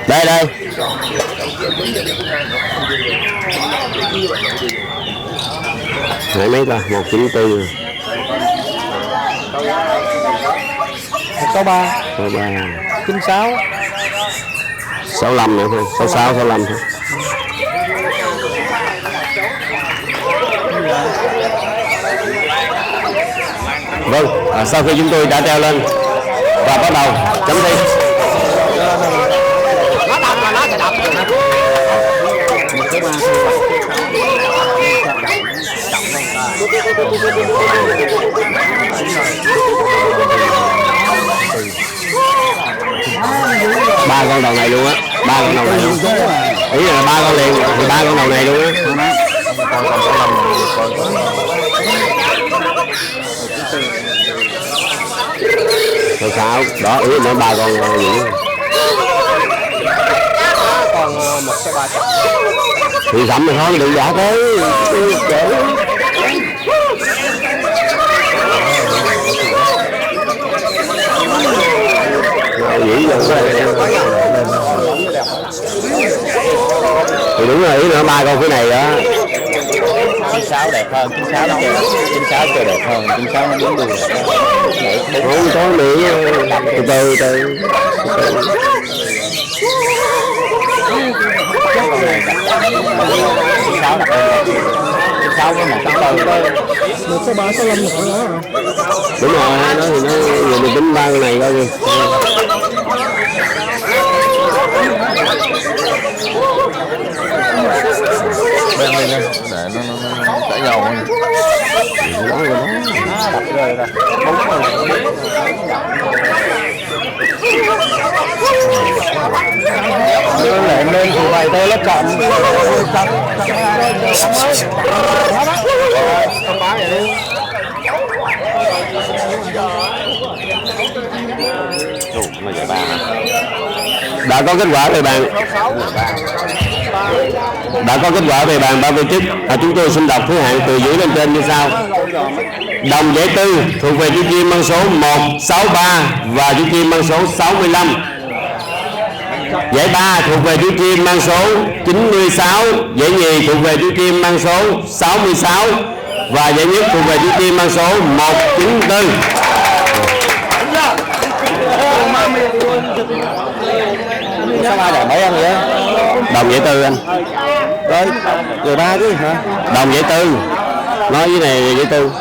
Đây đây. Nãy mấy ta 194. 63 96 65 nữa thôi, 66 65 thôi. Vâng, sau khi chúng tôi đã treo lên và bắt đầu chấm thi. Nó đâm mà nó sẽ đập được nè. Ba con đầu này luôn á, ba con đầu này luôn. Ý là ba con liền thì ba con đầu này luôn á. Rồi sao? Đó, ý nữa ba con gì? Còn 163. Thì sắm rồi thôi, đừng giả tới. Dĩ dụ thì đúng rồi, ý nữa ba con cái này đó. 96 đẹp hơn, 96 nó 96 chơi đẹp hơn, 96 nó đứng đường. Không có nữa, từ từ. Sáu với 164. 163 65 nữa. Đúng rồi, nó thì nó giờ mình tính ba con này coi kìa. Bên đây nè, để nó chảy dầu. Đó rồi đó. Đập rơi ra. Đúng rồi. Lẹn lên thì vài tay lớp chậm. Không báo vậy đi. Đã có kết quả về bàn. Đã có kết quả về bàn ban tổ chức. Chúng tôi xin đọc thứ hạng từ dưới lên trên như sau. Đồng giải tư thuộc về chú chim mang số 163 và chú chim mang số 65. Giải ba thuộc về chú chim mang số 96, giải nhì thuộc về chú chim mang số 66 và giải nhất thuộc về chú chim mang số 194. Sao ai để mấy anh vậy? Đồng giải tư anh. Rồi, rồi ba chứ hả? Đồng giải tư. Nói với này giải tư.